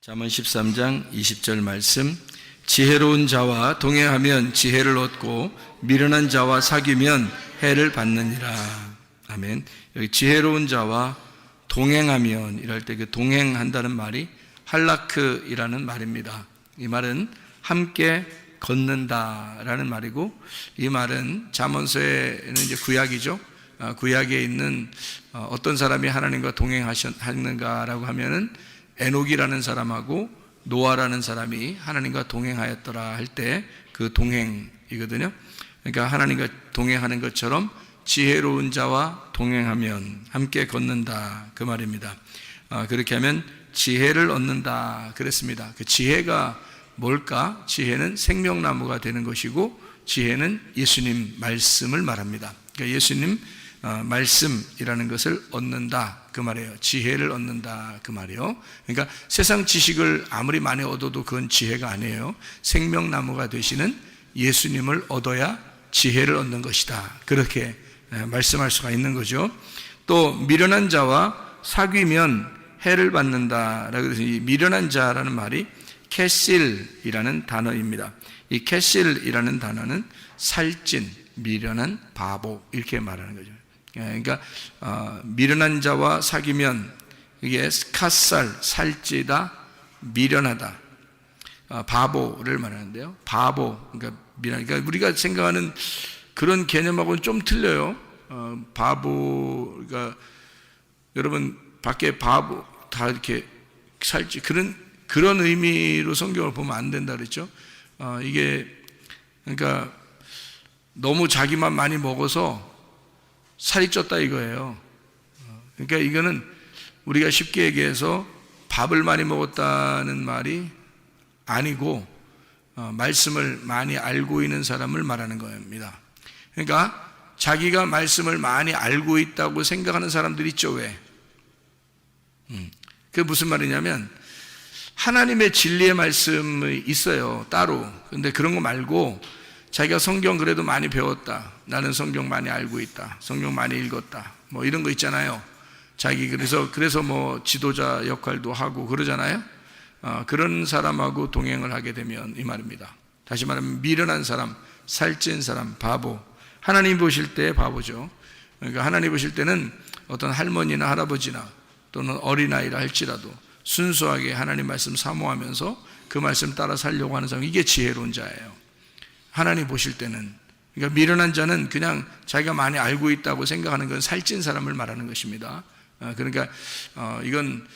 잠언 13장 20절 말씀. 지혜로운 자와 동행하면 지혜를 얻고 미련한 자와 사귀면 해를 받느니라. 아멘. 여기 지혜로운 자와 동행하면 이럴 때 그 동행한다는 말이 할라크이라는 말입니다. 이 말은 함께 걷는다라는 말이고, 이 말은 잠언서에는 이제 구약이죠. 구약에 있는 어떤 사람이 하나님과 동행하셨는가라고 하면은 에녹이라는 사람하고 노아라는 사람이 하나님과 동행하였더라 할 때 그 동행이거든요. 그러니까 하나님과 동행하는 것처럼 지혜로운 자와 동행하면 함께 걷는다, 그 말입니다. 그렇게 하면 지혜를 얻는다 그랬습니다. 그 지혜가 뭘까? 지혜는 생명나무가 되는 것이고, 지혜는 예수님 말씀을 말합니다. 그러니까 예수님 말씀이라는 것을 얻는다 그 말이에요. 지혜를 얻는다 그 말이에요. 그러니까 세상 지식을 아무리 많이 얻어도 그건 지혜가 아니에요. 생명나무가 되시는 예수님을 얻어야 지혜를 얻는 것이다, 그렇게 말씀할 수가 있는 거죠. 또 미련한 자와 사귀면 해를 받는다라고 해서 이 미련한 자라는 말이 캐실이라는 단어입니다. 이 캐실이라는 단어는 살찐, 미련한, 바보 이렇게 말하는 거죠. 그러니까 미련한 자와 사귀면 이게 스카살, 살찌다, 미련하다, 바보를 말하는데요. 바보, 그러니까 그러니까 우리가 생각하는 그런 개념하고는 좀 틀려요. 바보, 그러니까 여러분 밖에 바보 다 이렇게 살찌, 그런 의미로 성경을 보면 안 된다 그랬죠. 이게 그러니까 너무 자기만 많이 먹어서 살이 쪘다 이거예요. 그러니까 이거는 우리가 쉽게 얘기해서 밥을 많이 먹었다는 말이 아니고 말씀을 많이 알고 있는 사람을 말하는 겁니다. 그러니까 자기가 말씀을 많이 알고 있다고 생각하는 사람들 있죠. 왜? 그게 무슨 말이냐면 하나님의 진리의 말씀이 있어요, 따로. 근데 그런 거 말고 자기가 성경 그래도 많이 배웠다, 나는 성경 많이 알고 있다, 성경 많이 읽었다, 뭐 이런 거 있잖아요. 자기 그래서 뭐 지도자 역할도 하고 그러잖아요. 그런 사람하고 동행을 하게 되면 이 말입니다. 다시 말하면 미련한 사람, 살찐 사람, 바보. 하나님 보실 때 바보죠. 그러니까 하나님 보실 때는 어떤 할머니나 할아버지나 또는 어린아이라 할지라도 순수하게 하나님 말씀 사모하면서 그 말씀 따라 살려고 하는 사람, 이게 지혜로운 자예요. 하나님 보실 때는. 그러니까 미련한 자는 그냥 자기가 많이 알고 있다고 생각하는 건 살찐 사람을 말하는 것입니다. 그러니까 이건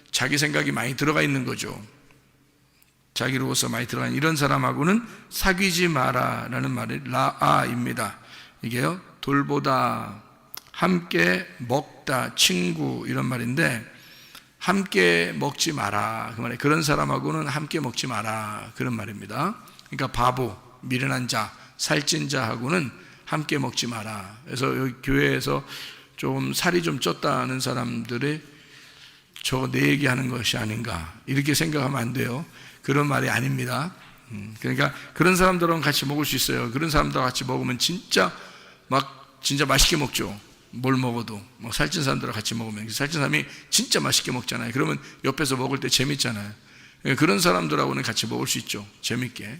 자기 생각이 많이 들어가 있는 거죠. 자기로서 많이 들어가 있는 이런 사람하고는 사귀지 마라라는 말이 라아입니다. 이게요, 돌보다, 함께 먹다, 친구 이런 말인데, 함께 먹지 마라 그 말이에요. 그런 사람하고는 함께 먹지 마라 그런 말입니다. 그러니까 바보, 미련한 자, 살찐 자하고는 함께 먹지 마라. 그래서 여기 교회에서 좀 살이 좀 쪘다는 사람들이 저거 내 얘기하는 것이 아닌가 이렇게 생각하면 안 돼요. 그런 말이 아닙니다. 그러니까 그런 사람들하고 같이 먹을 수 있어요. 그런 사람들하고 같이 먹으면 진짜 맛있게 먹죠. 뭘 먹어도 뭐 살찐 사람들하고 같이 먹으면, 살찐 사람이 진짜 맛있게 먹잖아요. 그러면 옆에서 먹을 때 재밌잖아요. 그런 사람들하고는 같이 먹을 수 있죠, 재밌게.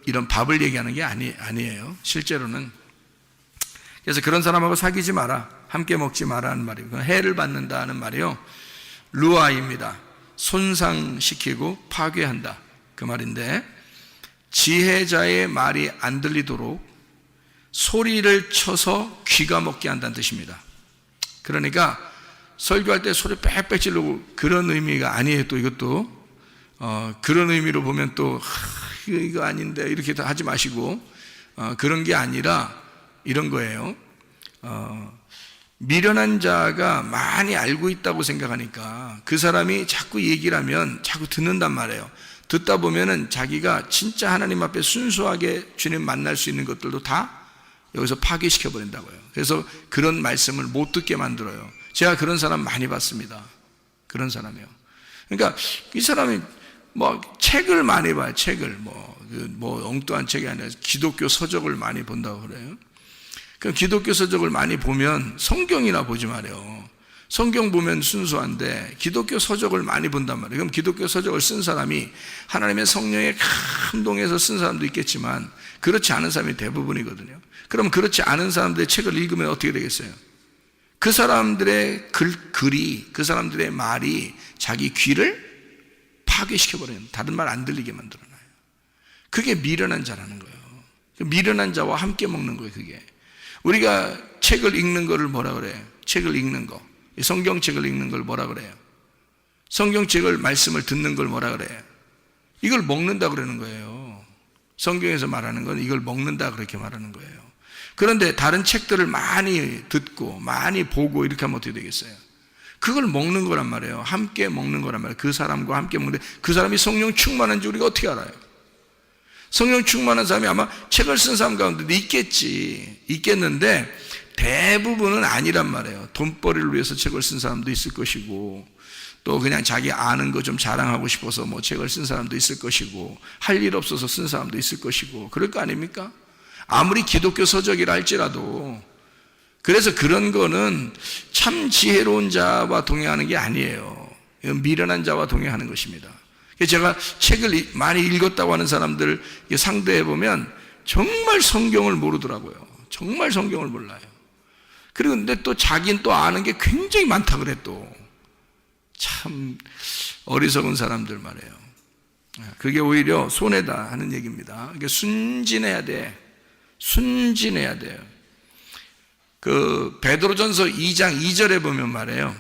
이런 밥을 얘기하는 게 아니에요, 실제로는. 그래서 그런 사람하고 사귀지 마라, 함께 먹지 마라는 말이고, 해를 받는다는 말이요, 루아입니다. 손상시키고 파괴한다 그 말인데, 지혜자의 말이 안 들리도록 소리를 쳐서 귀가 먹게 한다는 뜻입니다. 그러니까 설교할 때 소리 빽빽 지르고 그런 의미가 아니에요. 또 이것도 그런 의미로 보면 또 이거 아닌데 이렇게 하지 마시고, 그런 게 아니라 이런 거예요. 미련한 자가 많이 알고 있다고 생각하니까 그 사람이 자꾸 얘기를 하면 자꾸 듣는단 말이에요. 듣다 보면은 자기가 진짜 하나님 앞에 순수하게 주님 만날 수 있는 것들도 다 여기서 파괴시켜 버린다고요. 그래서 그런 말씀을 못 듣게 만들어요. 제가 그런 사람 많이 봤습니다. 그런 사람이요. 그러니까 이 사람이 뭐 책을 많이 봐요. 책을 뭐 엉뚱한 책이 아니라 기독교 서적을 많이 본다고 그래요. 그 기독교 서적을 많이 보면 성경이나 보지 말아요. 성경 보면 순수한데 기독교 서적을 많이 본단 말이에요. 그럼 기독교 서적을 쓴 사람이 하나님의 성령에 감동해서 쓴 사람도 있겠지만 그렇지 않은 사람이 대부분이거든요. 그럼 그렇지 않은 사람들의 책을 읽으면 어떻게 되겠어요? 그 사람들의 글이, 그 사람들의 말이 자기 귀를 파괴시켜버려요. 다른 말 안 들리게 만들어놔요. 그게 미련한 자라는 거예요. 미련한 자와 함께 먹는 거예요. 그게 우리가 책을 읽는 거를 뭐라 그래요? 책을 읽는 거, 성경책을 읽는 걸 뭐라 그래요? 성경책을 말씀을 듣는 걸 뭐라 그래요? 이걸 먹는다 그러는 거예요. 성경에서 말하는 건 이걸 먹는다 그렇게 말하는 거예요. 그런데 다른 책들을 많이 듣고 많이 보고 이렇게 하면 어떻게 되겠어요? 그걸 먹는 거란 말이에요. 함께 먹는 거란 말이에요. 그 사람과 함께 먹는데 그 사람이 성령 충만한지 우리가 어떻게 알아요? 성령 충만한 사람이 아마 책을 쓴 사람 가운데도 있겠는데 대부분은 아니란 말이에요. 돈벌이를 위해서 책을 쓴 사람도 있을 것이고 또 그냥 자기 아는 거 좀 자랑하고 싶어서 뭐 책을 쓴 사람도 있을 것이고 할 일 없어서 쓴 사람도 있을 것이고 그럴 거 아닙니까? 아무리 기독교 서적이라 할지라도. 그래서 그런 거는 참 지혜로운 자와 동행하는 게 아니에요. 미련한 자와 동행하는 것입니다. 제가 책을 많이 읽었다고 하는 사람들 상대해보면 정말 성경을 모르더라고요. 정말 성경을 몰라요. 그리고 근데 또 자기는 또 아는 게 굉장히 많다 그래. 또 참 어리석은 사람들 말이에요. 그게 오히려 손해다 하는 얘기입니다. 그러니까 순진해야 돼. 순진해야 돼요. 그 베드로전서 2장 2절에 보면 말이에요.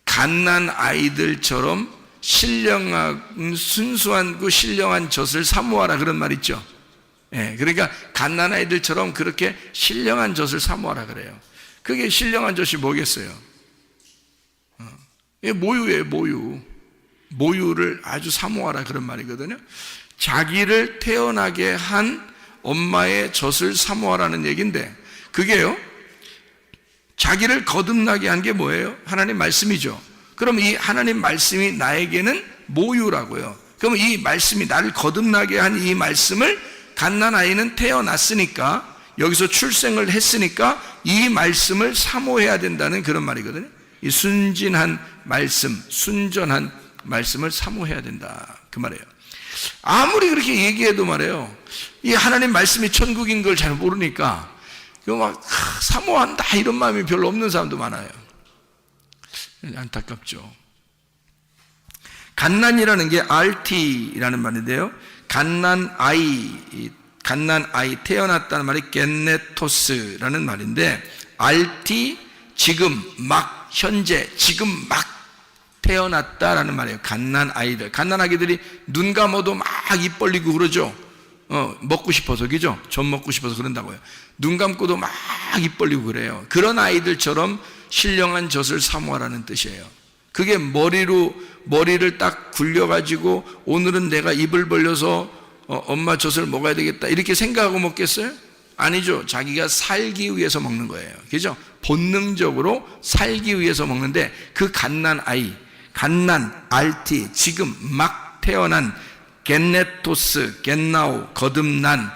갓난 아이들처럼 신령한 순수한 그 신령한 젖을 사모하라 그런 말 있죠. 예, 그러니까 갓난 아이들처럼 그렇게 신령한 젖을 사모하라 그래요. 그게 신령한 젖이 뭐겠어요? 모유예요, 모유. 모유를 아주 사모하라 그런 말이거든요. 자기를 태어나게 한 엄마의 젖을 사모하라는 얘기인데 그게요, 자기를 거듭나게 한 게 뭐예요? 하나님 말씀이죠. 그럼 이 하나님 말씀이 나에게는 모유라고요. 그럼 이 말씀이 나를 거듭나게 한 이 말씀을 갓난아이는 태어났으니까 여기서 출생을 했으니까 이 말씀을 사모해야 된다는 그런 말이거든요. 이 순진한 말씀, 순전한 말씀을 사모해야 된다 그 말이에요. 아무리 그렇게 얘기해도 말이에요, 이 하나님 말씀이 천국인 걸 잘 모르니까 이거 막 사모한다 이런 마음이 별로 없는 사람도 많아요. 안타깝죠. 갓난이라는 게 RT라는 말인데요, 갓난 아이 태어났다는 말이 겐네토스라는 말인데 RT 지금 막 현재 지금 막 태어났다라는 말이에요. 갓난 아이들, 갓난 아기들이 눈 감아도 막 입 벌리고 그러죠. 먹고 싶어서, 그죠? 젖 먹고 싶어서 그런다고요. 눈 감고도 막 입 벌리고 그래요. 그런 아이들처럼 신령한 젖을 사모하라는 뜻이에요. 그게 머리를 딱 굴려가지고 오늘은 내가 입을 벌려서 엄마 젖을 먹어야 되겠다 이렇게 생각하고 먹겠어요? 아니죠. 자기가 살기 위해서 먹는 거예요. 그죠? 본능적으로 살기 위해서 먹는데 그 갓난 아이, 갓난 RT 지금 막 태어난 겐네토스, 겐나오, 거듭난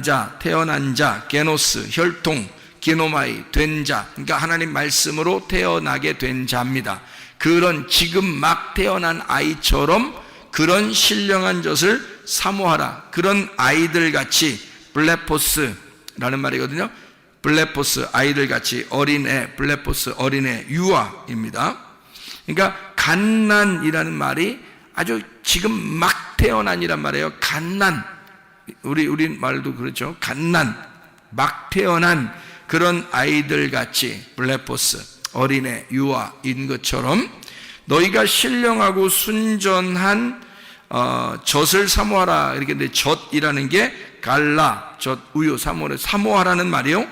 자, 태어난 자, 게노스, 혈통, 기노마이, 된 자, 그러니까 하나님 말씀으로 태어나게 된 자입니다. 그런 지금 막 태어난 아이처럼 그런 신령한 젖을 사모하라. 그런 아이들같이, 블레포스라는 말이거든요. 블레포스, 아이들같이, 어린애, 블레포스, 어린애, 유아입니다. 그러니까 갓난이라는 말이 아주 지금 막 태어난이란 말이에요. 갓난, 우리 말도 그렇죠. 갓난, 막 태어난 그런 아이들같이, 블레포스, 어린애, 유아인 것처럼 너희가 신령하고 순전한 젖을 사모하라. 이렇게 근데 젖이라는 게 갈라, 젖, 우유, 사모하라는 말이요.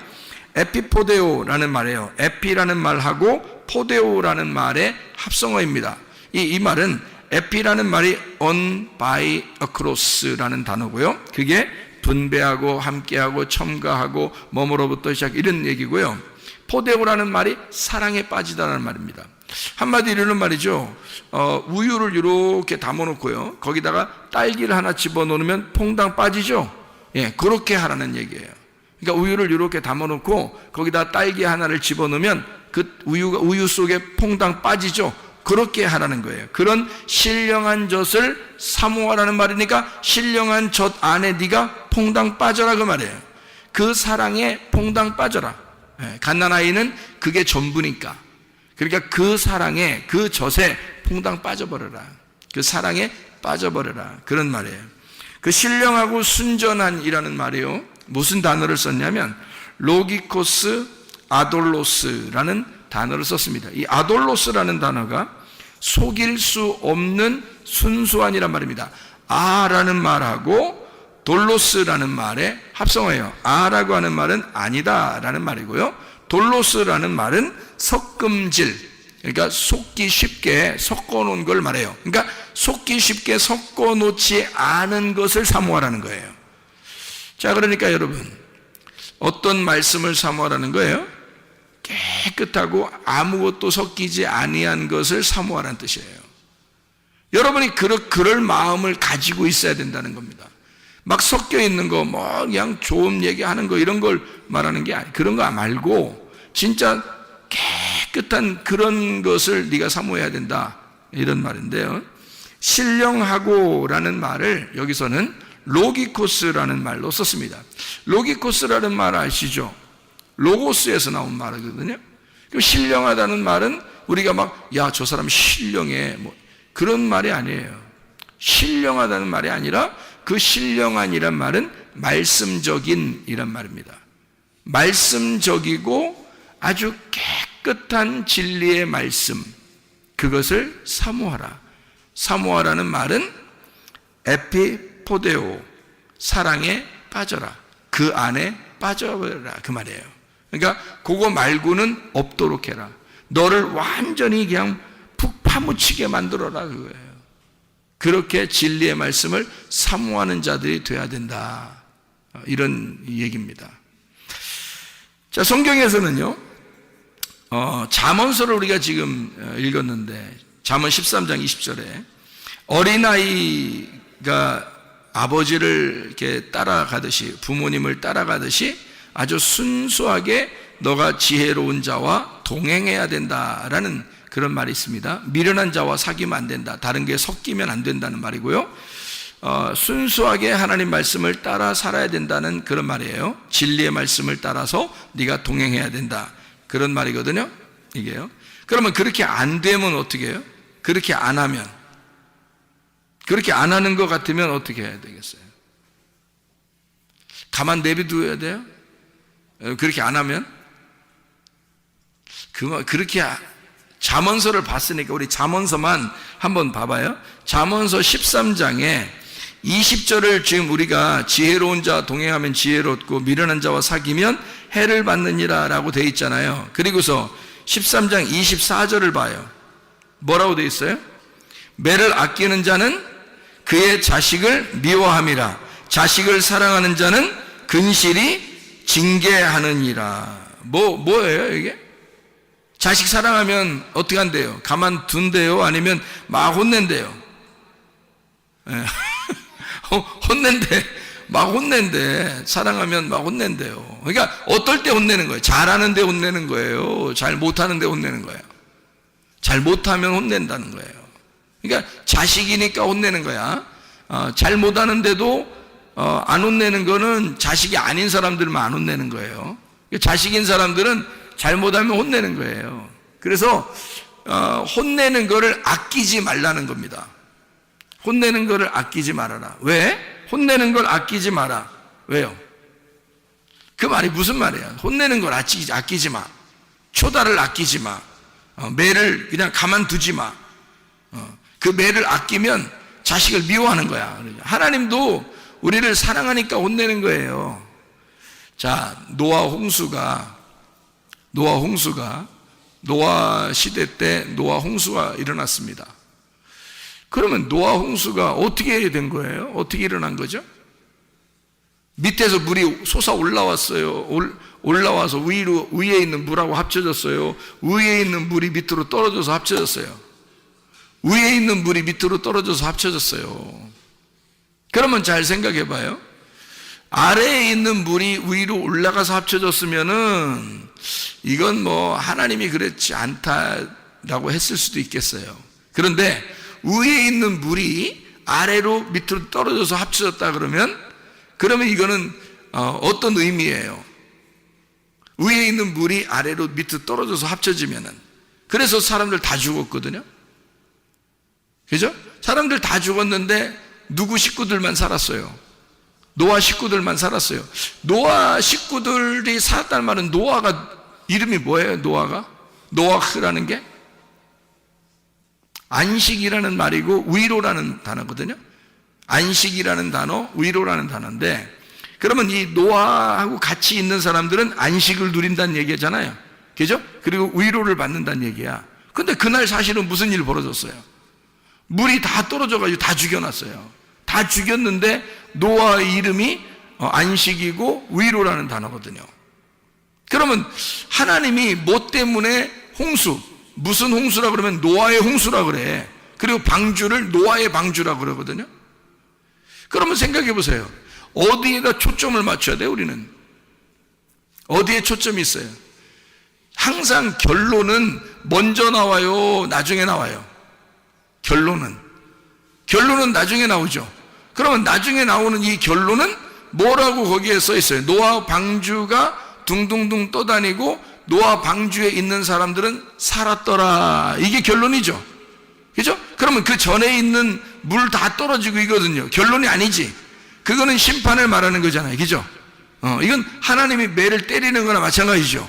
에피포데오라는 말이에요. 에피라는 말하고 포데오라는 말의 합성어입니다. 이 말은 에피라는 말이 on, by, across라는 단어고요. 그게 분배하고 함께하고 첨가하고 뭐뭐로부터 시작 이런 얘기고요. 포데오라는 말이 사랑에 빠지다라는 말입니다. 한마디로 이런 말이죠. 우유를 이렇게 담아놓고요, 거기다가 딸기를 하나 집어넣으면 퐁당 빠지죠. 예, 그렇게 하라는 얘기예요. 그러니까 우유를 이렇게 담아놓고 거기다 딸기 하나를 집어넣으면 그 우유 속에 퐁당 빠지죠. 그렇게 하라는 거예요. 그런 신령한 젖을 사모하라는 말이니까 신령한 젖 안에 네가 퐁당 빠져라 그 말이에요. 그 사랑에 퐁당 빠져라. 갓난아이는 그게 전부니까. 그러니까 그 사랑에, 그 젖에 퐁당 빠져버려라. 그 사랑에 빠져버려라. 그런 말이에요. 그 신령하고 순전한이라는 말이요, 무슨 단어를 썼냐면 로기코스 아돌로스라는 단어를 썼습니다. 이 아돌로스라는 단어가 속일 수 없는 순수한이란 말입니다. 아라는 말하고 돌로스라는 말의 합성어예요. 아라고 하는 말은 아니다라는 말이고요, 돌로스라는 말은 섞음질, 그러니까 속기 쉽게 섞어놓은 걸 말해요. 그러니까 속기 쉽게 섞어놓지 않은 것을 사모하라는 거예요. 자, 그러니까 여러분, 어떤 말씀을 사모하라는 거예요? 깨끗하고 아무것도 섞이지 아니한 것을 사모하라는 뜻이에요. 여러분이 그럴 마음을 가지고 있어야 된다는 겁니다. 막 섞여 있는 거, 뭐 그냥 좋은 얘기하는 거 이런 걸 말하는 게 아니에요. 그런 거 말고 진짜 깨끗한 그런 것을 네가 사모해야 된다, 이런 말인데요. 신령하고라는 말을 여기서는 로기코스라는 말로 썼습니다. 로기코스라는 말 아시죠? 로고스에서 나온 말이거든요. 신령하다는 말은 우리가 막 야, 저 사람 신령해, 뭐 그런 말이 아니에요. 신령하다는 말이 아니라 그 신령한이란 말은 말씀적인이란 말입니다. 말씀적이고 아주 깨끗한 진리의 말씀, 그것을 사모하라. 사모하라는 말은 에피포데오, 사랑에 빠져라, 그 안에 빠져버려라 그 말이에요. 그러니까 그거 말고는 없도록 해라. 너를 완전히 그냥 푹 파묻히게 만들어라 그거예요. 그렇게 진리의 말씀을 사모하는 자들이 돼야 된다, 이런 얘기입니다. 자, 성경에서는요, 잠언서를 우리가 지금 읽었는데 잠언 13장 20절에 어린아이가 아버지를 이렇게 따라가듯이, 부모님을 따라가듯이 아주 순수하게 너가 지혜로운 자와 동행해야 된다라는 그런 말이 있습니다. 미련한 자와 사귀면 안 된다, 다른 게 섞이면 안 된다는 말이고요, 순수하게 하나님 말씀을 따라 살아야 된다는 그런 말이에요. 진리의 말씀을 따라서 네가 동행해야 된다, 그런 말이거든요, 이게요. 그러면 그렇게 안 되면 어떻게 해요? 그렇게 안 하면, 그렇게 안 하는 것 같으면 어떻게 해야 되겠어요? 가만 내비둬야 돼요? 그렇게 안 하면? 그렇게 잠언서를 봤으니까 우리 잠언서만 한번 봐봐요. 잠언서 13장에 20절을 지금 우리가 지혜로운 자와 동행하면 지혜롭고 미련한 자와 사귀면 해를 받느니라 라고 되어 있잖아요. 그리고서 13장 24절을 봐요. 뭐라고 되어 있어요? 매를 아끼는 자는 그의 자식을 미워함이라, 자식을 사랑하는 자는 근실이 징계하느니라. 뭐예요 이게? 자식 사랑하면 어떻게 한대요? 가만둔대요? 아니면 막 혼낸대요? 혼낸대. 막 혼낸대. 사랑하면 막 혼낸대요. 그러니까 어떨 때 혼내는 거예요? 잘하는데 혼내는 거예요? 잘 못하는데 혼내는 거예요? 잘 못하면 혼낸다는 거예요. 그러니까 자식이니까 혼내는 거야. 잘 못하는데도 안 혼내는 거는 자식이 아닌 사람들만 안 혼내는 거예요. 자식인 사람들은 잘못하면 혼내는 거예요. 그래서 혼내는 거를 아끼지 말라는 겁니다. 혼내는 거를 아끼지 말아라. 왜? 혼내는 걸 아끼지 마라. 왜요? 그 말이 무슨 말이야? 혼내는 걸 아끼지 마. 초다를 아끼지 마. 매를 그냥 가만두지 마. 그 매를 아끼면 자식을 미워하는 거야. 하나님도 우리를 사랑하니까 혼내는 거예요. 자, 노아 시대 때 노아 홍수가 일어났습니다. 그러면 노아 홍수가 어떻게 된 거예요? 어떻게 일어난 거죠? 밑에서 물이 솟아 올라왔어요. 올라와서 위에 있는 물하고 합쳐졌어요. 위에 있는 물이 밑으로 떨어져서 합쳐졌어요. 위에 있는 물이 밑으로 떨어져서 합쳐졌어요. 그러면 잘 생각해 봐요. 아래에 있는 물이 위로 올라가서 합쳐졌으면은 이건 뭐 하나님이 그렇지 않다라고 했을 수도 있겠어요. 그런데 위에 있는 물이 아래로 밑으로 떨어져서 합쳐졌다 그러면 이거는 어떤 의미예요? 위에 있는 물이 아래로 밑으로 떨어져서 합쳐지면은, 그래서 사람들 다 죽었거든요. 그죠? 사람들 다 죽었는데 누구 식구들만 살았어요? 노아 식구들만 살았어요. 노아 식구들이 살았다는 말은, 노아가 이름이 뭐예요? 노아흐라는 게 안식이라는 말이고 위로라는 단어거든요. 안식이라는 단어, 위로라는 단어인데, 그러면 이 노아하고 같이 있는 사람들은 안식을 누린다는 얘기잖아요. 그죠? 그리고 위로를 받는다는 얘기야. 근데 그날 사실은 무슨 일이 벌어졌어요? 물이 다 떨어져가지고 다 죽여놨어요. 다 죽였는데 노아의 이름이 안식이고 위로라는 단어거든요. 그러면 하나님이 뭐 때문에 무슨 홍수라 그러면 노아의 홍수라 그래. 그리고 방주를 노아의 방주라 그러거든요. 그러면 생각해 보세요. 어디에다 초점을 맞춰야 돼요? 우리는 어디에 초점이 있어요? 항상 결론은 먼저 나와요, 나중에 나와요? 결론은 나중에 나오죠. 그러면 나중에 나오는 이 결론은 뭐라고 거기에 써 있어요? 노아 방주가 둥둥둥 떠다니고 노아 방주에 있는 사람들은 살았더라. 이게 결론이죠. 그죠? 그러면 그 전에 있는 물 다 떨어지고 이거든요. 결론이 아니지. 그거는 심판을 말하는 거잖아요. 그죠? 이건 하나님이 매를 때리는 거나 마찬가지죠.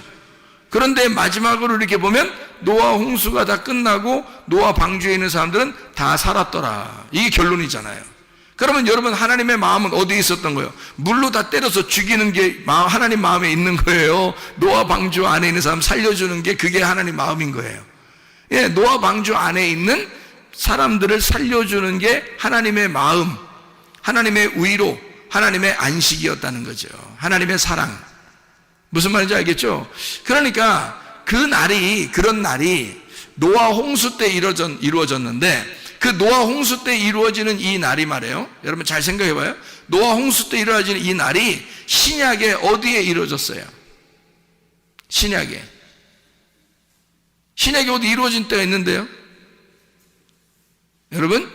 그런데 마지막으로 이렇게 보면 노아 홍수가 다 끝나고 노아 방주에 있는 사람들은 다 살았더라. 이게 결론이잖아요. 그러면 여러분, 하나님의 마음은 어디에 있었던 거예요? 물로 다 때려서 죽이는 게 하나님 마음에 있는 거예요? 노아 방주 안에 있는 사람 살려주는 게 그게 하나님 마음인 거예요. 예, 노아 방주 안에 있는 사람들을 살려주는 게 하나님의 마음, 하나님의 위로, 하나님의 안식이었다는 거죠. 하나님의 사랑. 무슨 말인지 알겠죠? 그러니까 그런 날이 노아 홍수 때 이루어졌는데, 그 노아 홍수 때 이루어지는 이 날이 말이에요. 여러분 잘 생각해 봐요. 노아 홍수 때 이루어지는 이 날이 신약에 어디에 이루어졌어요? 신약에 어디 이루어진 때가 있는데요. 여러분,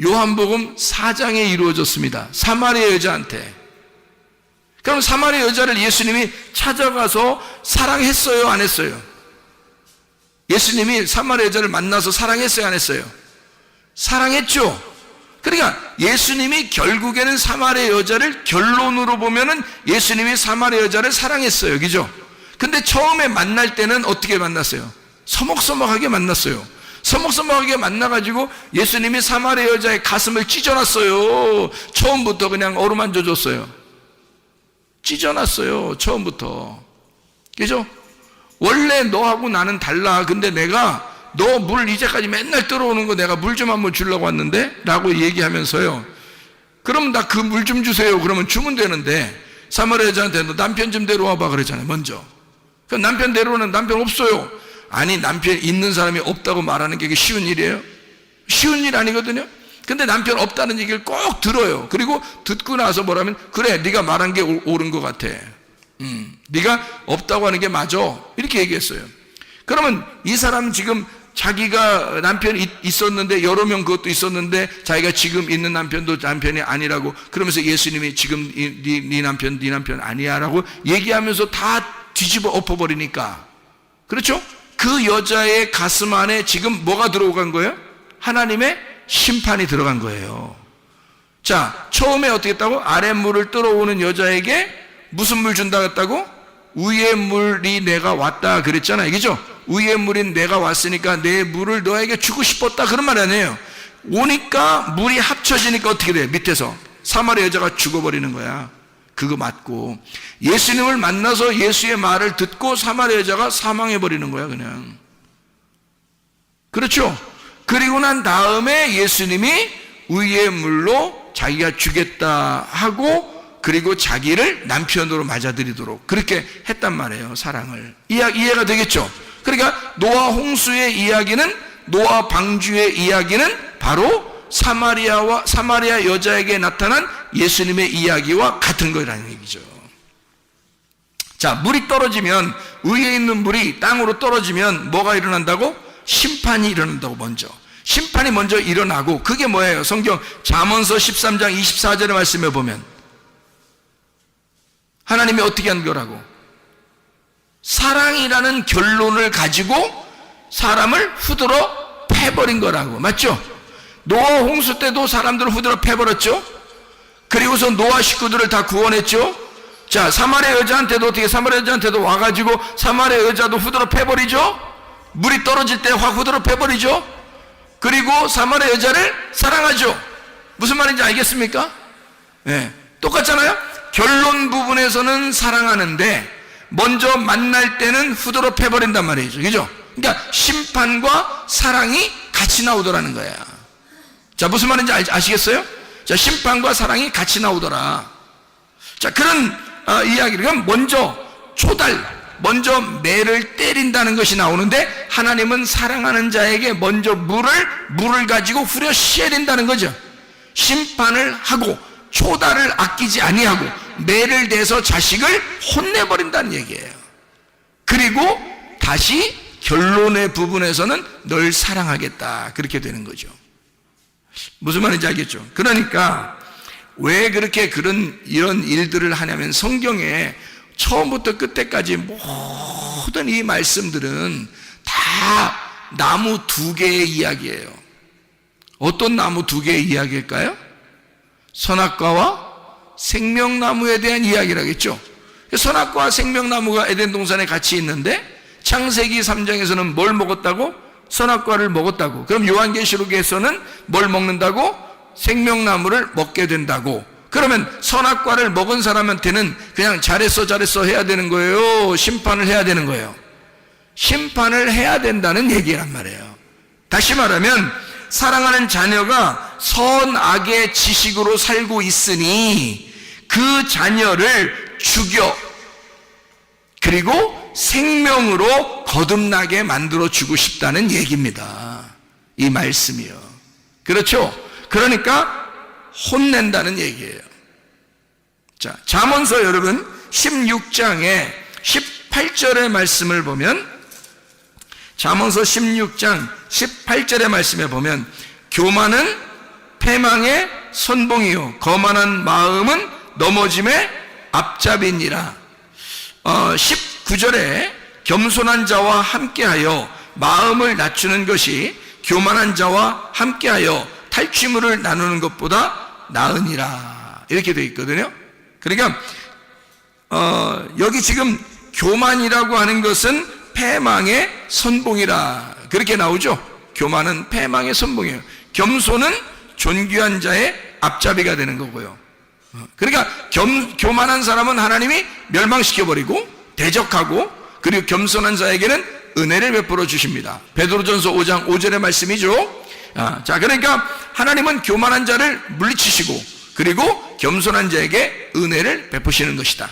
요한복음 4장에 이루어졌습니다. 사마리아 여자한테. 그럼 사마리아 여자를 예수님이 찾아가서 사랑했어요, 안 했어요? 예수님이 사마리아 여자를 만나서 사랑했어요, 안 했어요? 사랑했죠. 그러니까 예수님이 결국에는 사마리아 여자를, 결론으로 보면은 예수님이 사마리아 여자를 사랑했어요. 그죠? 근데 처음에 만날 때는 어떻게 만났어요? 서먹서먹하게 만났어요. 서먹서먹하게 만나가지고 예수님이 사마리아 여자의 가슴을 찢어놨어요. 처음부터 그냥 어루만져 줬어요. 찢어놨어요. 처음부터. 그죠? 원래 너하고 나는 달라. 근데 내가 너 물 이제까지 맨날 들어오는 거 내가 물 좀 한번 주려고 왔는데? 라고 얘기하면서요. 그럼 나 그 물 좀 주세요. 그러면 주면 되는데, 사마리아 여자한테 너 남편 좀 데려와봐 그랬잖아요, 먼저. 그럼 남편 데려오는, 남편 없어요. 아니, 남편 있는 사람이 없다고 말하는 게 쉬운 일이에요? 쉬운 일 아니거든요? 근데 남편 없다는 얘기를 꼭 들어요. 그리고 듣고 나서 뭐라면, 그래, 네가 말한 게 옳은 것 같아. 네가 없다고 하는 게 맞아. 이렇게 얘기했어요. 그러면 이 사람 지금 자기가 남편이 있었는데, 여러 명 그것도 있었는데, 자기가 지금 있는 남편도 남편이 아니라고, 그러면서 예수님이 지금 네 남편 아니야 라고 얘기하면서 다 뒤집어 엎어버리니까, 그렇죠? 그 여자의 가슴 안에 지금 뭐가 들어간 거예요? 하나님의 심판이 들어간 거예요. 자, 처음에 어떻게 했다고? 아랫물을 들어오는 여자에게 무슨 물 준다 했다고? 위의 물이 내가 왔다 그랬잖아요. 그죠? 위의 물인 내가 왔으니까 내 물을 너에게 주고 싶었다, 그런 말 아니에요. 오니까 물이 합쳐지니까 어떻게 돼? 밑에서 사마리아 여자가 죽어버리는 거야. 그거 맞고, 예수님을 만나서 예수의 말을 듣고 사마리아 여자가 사망해버리는 거야, 그냥. 그렇죠? 그리고 난 다음에 예수님이 위의 물로 자기가 주겠다 하고, 그리고 자기를 남편으로 맞아들이도록 그렇게 했단 말이에요, 사랑을. 이해가 되겠죠? 그러니까 노아 홍수의 이야기는, 노아 방주의 이야기는 바로 사마리아 여자에게 나타난 예수님의 이야기와 같은 거라는 얘기죠. 자, 물이 떨어지면, 위에 있는 물이 땅으로 떨어지면 뭐가 일어난다고? 심판이 일어난다고. 먼저 심판이 먼저 일어나고, 그게 뭐예요? 성경 잠언서 13장 24절의 말씀에 보면 하나님이 어떻게 한 거라고? 사랑이라는 결론을 가지고 사람을 후드러 패버린 거라고. 맞죠? 노아 홍수 때도 사람들을 후드러 패버렸죠. 그리고서 노아 식구들을 다 구원했죠. 자, 사마리아 여자한테도 어떻게, 사마리아 여자한테도 와가지고 사마리아 여자도 후드러 패버리죠. 물이 떨어질 때 확 후드러 패버리죠. 그리고 사마리아 여자를 사랑하죠. 무슨 말인지 알겠습니까? 네, 똑같잖아요. 결론 부분에서는 사랑하는데 먼저 만날 때는 후드러 패버린단 말이죠. 그죠? 그러니까 심판과 사랑이 같이 나오더라는 거야. 자, 무슨 말인지 아시겠어요? 자, 심판과 사랑이 같이 나오더라. 자, 그런 이야기를 먼저 먼저 매를 때린다는 것이 나오는데, 하나님은 사랑하는 자에게 먼저 물을 가지고 후려 시해린다는 거죠. 심판을 하고 초달을 아끼지 아니하고 매를 대서 자식을 혼내버린다는 얘기예요. 그리고 다시 결론의 부분에서는 널 사랑하겠다, 그렇게 되는 거죠. 무슨 말인지 알겠죠? 그러니까 왜 그렇게 이런 일들을 하냐면, 성경에 처음부터 끝에까지 모든 이 말씀들은 다 나무 두 개의 이야기예요. 어떤 나무 두 개의 이야기일까요? 선악과와 생명나무에 대한 이야기라겠죠. 선악과와 생명나무가 에덴 동산에 같이 있는데, 창세기 3장에서는 뭘 먹었다고? 선악과를 먹었다고. 그럼 요한계시록에서는 뭘 먹는다고? 생명나무를 먹게 된다고. 그러면 선악과를 먹은 사람한테는 그냥 잘했어 해야 되는 거예요? 심판을 해야 되는 거예요? 심판을 해야 된다는 얘기란 말이에요. 다시 말하면 사랑하는 자녀가 선악의 지식으로 살고 있으니 그 자녀를 죽여, 그리고 생명으로 거듭나게 만들어주고 싶다는 얘기입니다. 이 말씀이요. 그렇죠? 그러니까 혼낸다는 얘기예요. 자, 잠언서 여러분 16장에 18절의 말씀을 보면, 잠언서 16장 18절의 말씀에 보면, 교만은 패망의 선봉이요 거만한 마음은 넘어짐의 앞잡이니라. 19절에 겸손한 자와 함께하여 마음을 낮추는 것이 교만한 자와 함께하여 탈취물을 나누는 것보다 나으니라, 이렇게 되어 있거든요. 그러니까 여기 지금 교만이라고 하는 것은 패망의 선봉이라, 그렇게 나오죠. 교만은 패망의 선봉이에요. 겸손은 존귀한 자의 앞잡이가 되는 거고요. 그러니까 교만한 사람은 하나님이 멸망시켜버리고 대적하고, 그리고 겸손한 자에게는 은혜를 베풀어 주십니다. 베드로전서 5장 5절의 말씀이죠. 자, 그러니까 하나님은 교만한 자를 물리치시고, 그리고 겸손한 자에게 은혜를 베푸시는 것이다,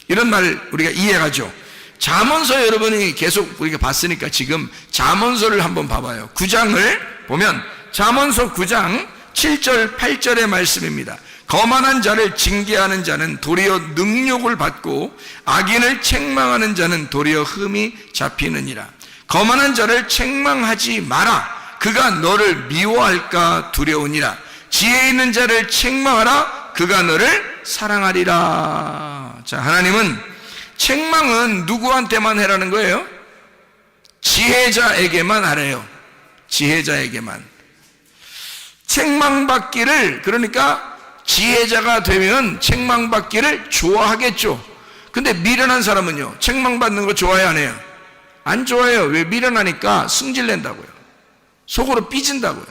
이런 말을 우리가 이해하죠. 잠언서 여러분이 계속 우리가 봤으니까 지금 잠언서를 한번 봐봐요. 9장을 보면 잠언서 9장 7절 8절의 말씀입니다. 거만한 자를 징계하는 자는 도리어 능욕을 받고 악인을 책망하는 자는 도리어 흠이 잡히느니라. 거만한 자를 책망하지 마라. 그가 너를 미워할까 두려우니라. 지혜 있는 자를 책망하라. 그가 너를 사랑하리라. 자, 하나님은 책망은 누구한테만 해라는 거예요? 지혜자에게만 하래요. 지혜자에게만. 책망받기를, 그러니까 지혜자가 되면 책망받기를 좋아하겠죠. 근데 미련한 사람은요, 책망받는 거 좋아해 안 해요? 안 좋아해요. 왜? 미련하니까 승질낸다고요. 속으로 삐진다고요.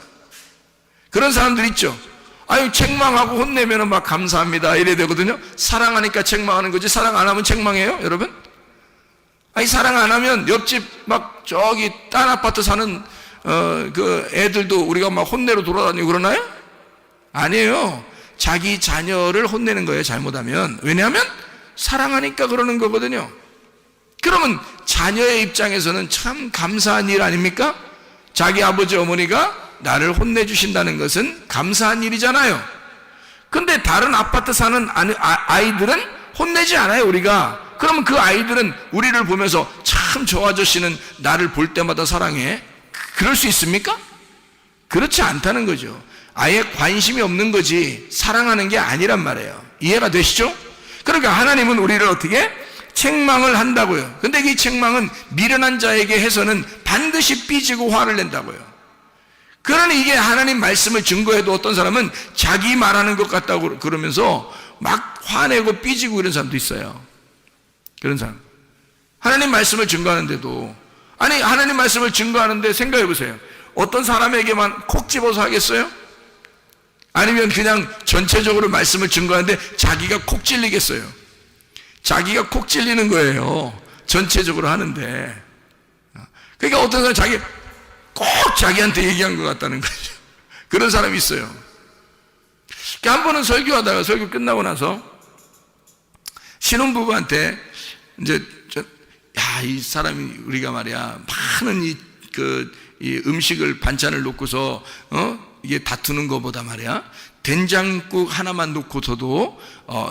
그런 사람들 있죠. 아유, 책망하고 혼내면 막 감사합니다 이래야 되거든요. 사랑하니까 책망하는 거지, 사랑 안 하면 책망해요, 여러분? 아니, 사랑 안 하면 옆집 막 저기 딴 아파트 사는 그 애들도 우리가 막 혼내러 돌아다니고 그러나요? 아니에요. 자기 자녀를 혼내는 거예요, 잘못하면. 왜냐하면 사랑하니까 그러는 거거든요. 그러면 자녀의 입장에서는 참 감사한 일 아닙니까? 자기 아버지 어머니가 나를 혼내주신다는 것은 감사한 일이잖아요. 근데 다른 아파트 사는 아이들은 혼내지 않아요, 우리가. 그러면 그 아이들은 우리를 보면서 참 저 아저씨는 나를 볼 때마다 사랑해. 그럴 수 있습니까? 그렇지 않다는 거죠. 아예 관심이 없는 거지 사랑하는 게 아니란 말이에요. 이해가 되시죠? 그러니까 하나님은 우리를 어떻게? 책망을 한다고요. 근데 이 책망은 미련한 자에게 해서는 반드시 삐지고 화를 낸다고요. 그러니 이게 하나님 말씀을 증거해도 어떤 사람은 자기 말하는 것 같다고 그러면서 막 화내고 삐지고 이런 사람도 있어요. 그런 사람. 하나님 말씀을 증거하는데도, 아니 하나님 말씀을 증거하는데 생각해 보세요. 어떤 사람에게만 콕 집어서 하겠어요? 아니면 그냥 전체적으로 말씀을 증거하는데 자기가 콕 찔리겠어요? 자기가 콕 찔리는 거예요. 전체적으로 하는데. 그러니까 어떤 사람은 자기 꼭 자기한테 얘기한 것 같다는 거죠. 그런 사람이 있어요. 그러니까 한 번은 설교하다가 설교 끝나고 나서 신혼부부한테 이제 이 사람이 우리가 말이야 많은 이 음식을 반찬을 놓고서 이게 다투는 것보다 말이야 된장국 하나만 놓고서도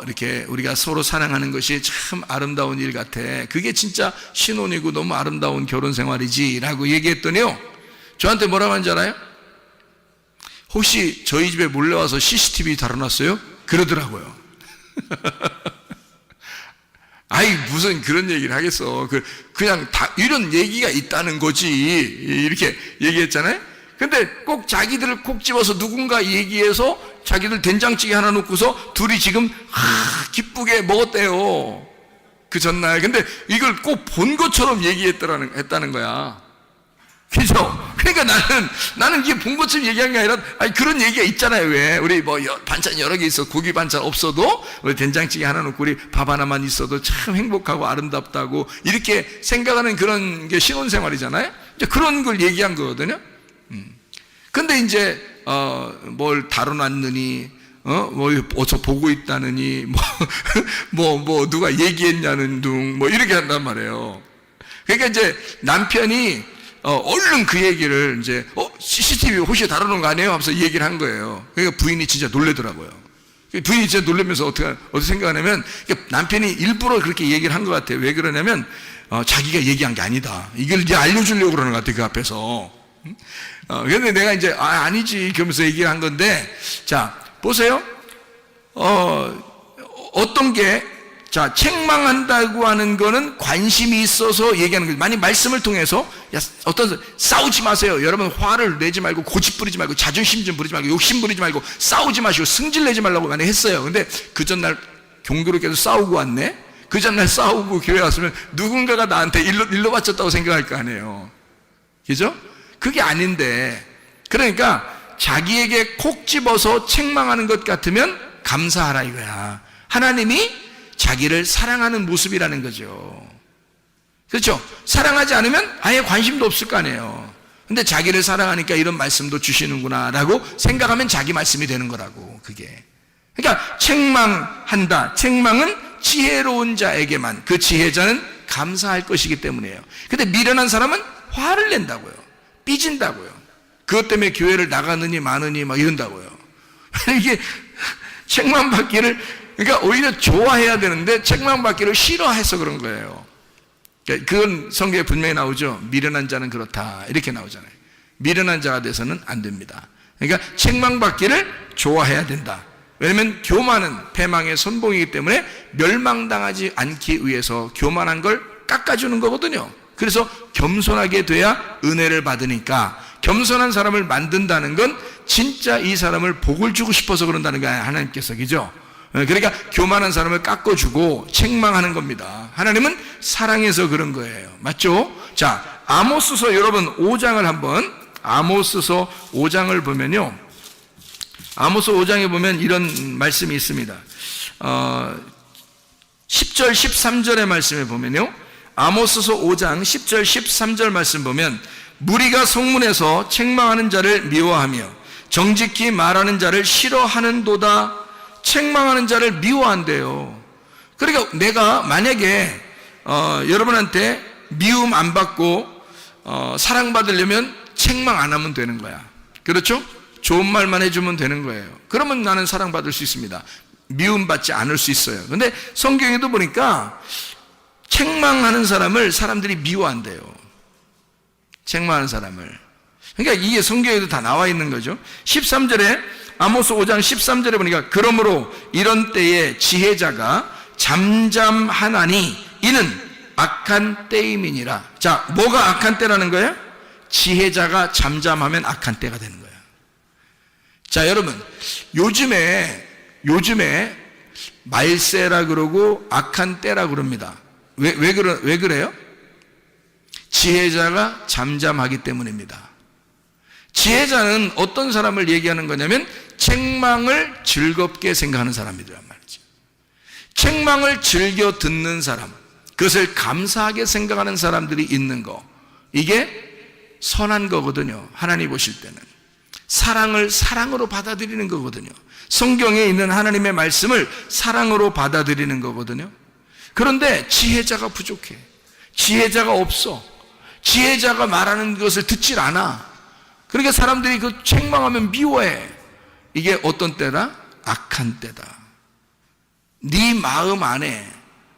이렇게 우리가 서로 사랑하는 것이 참 아름다운 일 같아. 그게 진짜 신혼이고 너무 아름다운 결혼 생활이지라고 얘기했더니요, 저한테 뭐라고 하는지 알아요? 혹시 저희 집에 몰래 와서 CCTV 달아놨어요? 그러더라고요. 아이 무슨 그런 얘기를 하겠어. 그냥 다 이런 얘기가 있다는 거지 이렇게 얘기했잖아요. 근데 꼭 자기들을 콕 집어서 누군가 얘기해서 자기들 된장찌개 하나 놓고서 둘이 지금 기쁘게 먹었대요, 그 전날. 근데 이걸 꼭 본 것처럼 했다는 거야. 그죠? 그러니까 나는 이게 본 것처럼 얘기한 게 아니라, 그런 얘기가 있잖아요. 왜? 우리 반찬 여러 개 있어. 고기 반찬 없어도, 우리 된장찌개 하나 놓고 우리 밥 하나만 있어도 참 행복하고 아름답다고, 이렇게 생각하는 그런 게 신혼생활이잖아요? 이제 그런 걸 얘기한 거거든요? 근데 이제, 뭘 다뤄놨느니, 어서 보고 있다느니, 누가 얘기했냐는 둥, 이렇게 한단 말이에요. 그러니까 이제 남편이, 얼른 그 얘기를 이제, CCTV 혹시 다루는 거 아니에요? 하면서 얘기를 한 거예요. 그러니까 부인이 진짜 놀래더라고요. 부인이 진짜 놀라면서 어떻게 생각하냐면, 남편이 일부러 그렇게 얘기를 한 것 같아요. 왜 그러냐면, 자기가 얘기한 게 아니다. 이걸 이제 알려주려고 그러는 것 같아요. 그 앞에서. 근데 내가 이제, 아니지. 그러면서 얘기를 한 건데, 자, 보세요. 어떤 게, 자, 책망한다고 하는 거는 관심이 있어서 얘기하는 거죠. 만약 말씀을 통해서, 싸우지 마세요. 여러분 화를 내지 말고, 고집 부리지 말고, 자존심 좀 부리지 말고, 욕심 부리지 말고, 싸우지 마시고, 승질 내지 말라고 많이 했어요. 근데 그 전날 종교로 계속 싸우고 왔네? 그 전날 싸우고 교회 왔으면 누군가가 나한테 일로 바쳤다고 생각할 거 아니에요. 그죠? 그게 아닌데, 그러니까 자기에게 콕 집어서 책망하는 것 같으면 감사하라 이거야. 하나님이 자기를 사랑하는 모습이라는 거죠. 그렇죠? 사랑하지 않으면 아예 관심도 없을 거 아니에요. 근데 자기를 사랑하니까 이런 말씀도 주시는구나 라고 생각하면 자기 말씀이 되는 거라고, 그게. 그러니까 책망한다. 책망은 지혜로운 자에게만, 그 지혜자는 감사할 것이기 때문이에요. 근데 미련한 사람은 화를 낸다고요. 삐진다고요. 그것 때문에 교회를 나가느니 마느니 막 이런다고요. 이게 책망받기를, 그러니까 오히려 좋아해야 되는데 책망받기를 싫어해서 그런 거예요. 그건 성경에 분명히 나오죠. 미련한 자는 그렇다 이렇게 나오잖아요. 미련한 자가 돼서는 안 됩니다. 그러니까 책망받기를 좋아해야 된다. 왜냐하면 교만은 패망의 선봉이기 때문에 멸망당하지 않기 위해서 교만한 걸 깎아주는 거거든요. 그래서 겸손하게 돼야 은혜를 받으니까, 겸손한 사람을 만든다는 건 진짜 이 사람을 복을 주고 싶어서 그런다는 거예요, 하나님께서. 그죠? 그러니까 교만한 사람을 깎아주고 책망하는 겁니다. 하나님은 사랑해서 그런 거예요. 맞죠? 자, 아모스서 여러분 5장을 한번, 아모스서 5장을 보면요, 아모스 5장에 보면 이런 말씀이 있습니다. 10절 13절의 말씀에 보면요, 아모스서 5장 10절 13절 말씀 보면, 무리가 성문에서 책망하는 자를 미워하며 정직히 말하는 자를 싫어하는도다. 책망하는 자를 미워한대요. 그러니까 내가 만약에 여러분한테 미움 안 받고 사랑받으려면 책망 안 하면 되는 거야. 그렇죠? 좋은 말만 해주면 되는 거예요. 그러면 나는 사랑받을 수 있습니다. 미움 받지 않을 수 있어요. 근데 성경에도 보니까 책망하는 사람을 사람들이 미워한대요. 책망하는 사람을. 그러니까 이게 성경에도 다 나와 있는 거죠. 13절에 아모스 5장 13절에 보니까 그러므로 이런 때에 지혜자가 잠잠하나니 이는 악한 때임이니라. 자, 뭐가 악한 때라는 거예요? 지혜자가 잠잠하면 악한 때가 되는 거예요. 자, 여러분, 요즘에 말세라 그러고 악한 때라 그럽니다. 왜 그래요? 지혜자가 잠잠하기 때문입니다. 지혜자는 어떤 사람을 얘기하는 거냐면 책망을 즐겁게 생각하는 사람이란 말이죠. 책망을 즐겨 듣는 사람, 그것을 감사하게 생각하는 사람들이 있는 거, 이게 선한 거거든요. 하나님 보실 때는 사랑을 사랑으로 받아들이는 거거든요. 성경에 있는 하나님의 말씀을 사랑으로 받아들이는 거거든요. 그런데 지혜자가 부족해. 지혜자가 없어. 지혜자가 말하는 것을 듣질 않아. 그러니까 사람들이 그 책망하면 미워해. 이게 어떤 때다? 악한 때다. 네 마음 안에,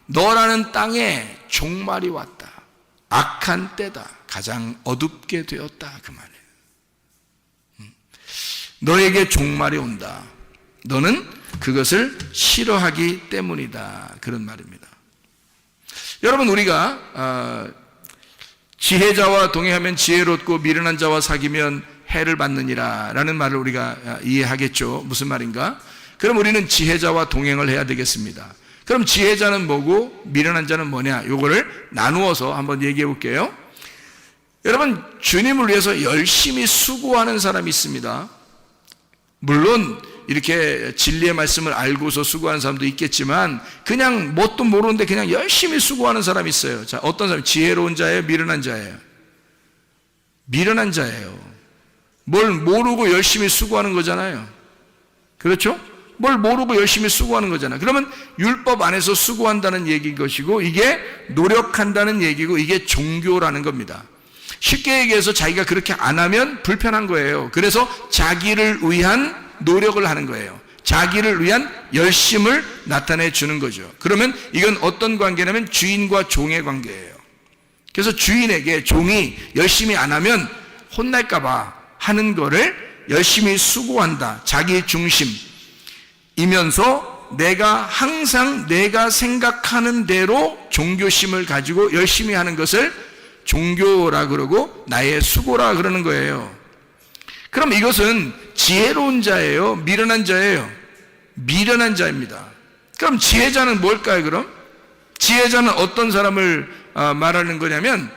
너라는 땅에 종말이 왔다. 악한 때다. 가장 어둡게 되었다. 그 말이에요. 너에게 종말이 온다. 너는 그것을 싫어하기 때문이다. 그런 말입니다. 여러분, 우리가 지혜자와 동행하면 지혜롭고 미련한 자와 사귀면 해를 받느니라 라는 말을 우리가 이해하겠죠. 무슨 말인가? 그럼 우리는 지혜자와 동행을 해야 되겠습니다. 그럼 지혜자는 뭐고 미련한 자는 뭐냐? 요거를 나누어서 한번 얘기해 볼게요. 여러분, 주님을 위해서 열심히 수고하는 사람이 있습니다. 물론 이렇게 진리의 말씀을 알고서 수고하는 사람도 있겠지만 그냥 뭣도 모르는데 그냥 열심히 수고하는 사람이 있어요. 자, 어떤 사람? 지혜로운 자예요? 미련한 자예요? 미련한 자예요. 뭘 모르고 열심히 수고하는 거잖아요. 그렇죠? 뭘 모르고 열심히 수고하는 거잖아요. 그러면 율법 안에서 수고한다는 얘기인 것이고 이게 노력한다는 얘기고 이게 종교라는 겁니다. 쉽게 얘기해서 자기가 그렇게 안 하면 불편한 거예요. 그래서 자기를 위한 노력을 하는 거예요. 자기를 위한 열심을 나타내 주는 거죠. 그러면 이건 어떤 관계냐면 주인과 종의 관계예요. 그래서 주인에게 종이 열심히 안 하면 혼날까 봐 하는 거를 열심히 수고한다. 자기 중심이면서 내가 항상 내가 생각하는 대로 종교심을 가지고 열심히 하는 것을 종교라 그러고 나의 수고라 그러는 거예요. 그럼 이것은 지혜로운 자예요? 미련한 자예요? 미련한 자입니다. 그럼 지혜자는 뭘까요? 그럼 지혜자는 어떤 사람을 말하는 거냐면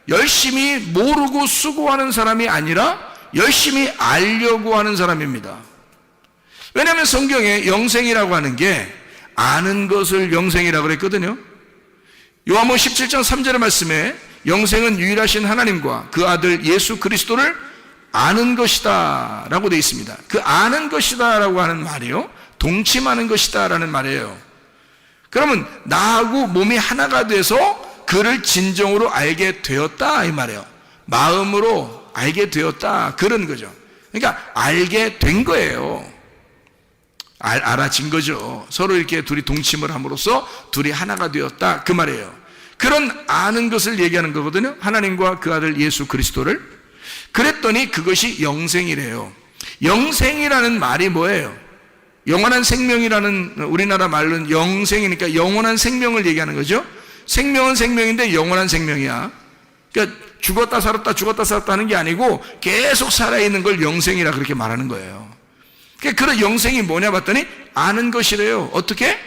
열심히 모르고 수고하는 사람이 아니라 열심히 알려고 하는 사람입니다. 왜냐하면 성경에 영생이라고 하는 게 아는 것을 영생이라고 그랬거든요. 요한복음 17장 3절의 말씀에 영생은 유일하신 하나님과 그 아들 예수 그리스도를 아는 것이다 라고 되어 있습니다. 그 아는 것이다 라고 하는 말이요, 동침하는 것이다 라는 말이에요. 그러면 나하고 몸이 하나가 돼서 그를 진정으로 알게 되었다 이 말이에요. 마음으로 알게 되었다 그런 거죠. 그러니까 알게 된 거예요. 알아진 거죠. 서로 이렇게 둘이 동침을 함으로써 둘이 하나가 되었다 그 말이에요. 그런 아는 것을 얘기하는 거거든요. 하나님과 그 아들 예수 그리스도를. 그랬더니 그것이 영생이래요. 영생이라는 말이 뭐예요? 영원한 생명이라는 우리나라 말로는 영생이니까 영원한 생명을 얘기하는 거죠. 생명은 생명인데 영원한 생명이야. 그러니까 죽었다 살았다 하는 게 아니고 계속 살아있는 걸 영생이라 그렇게 말하는 거예요. 그러니까 그런 영생이 뭐냐 봤더니 아는 것이래요. 어떻게?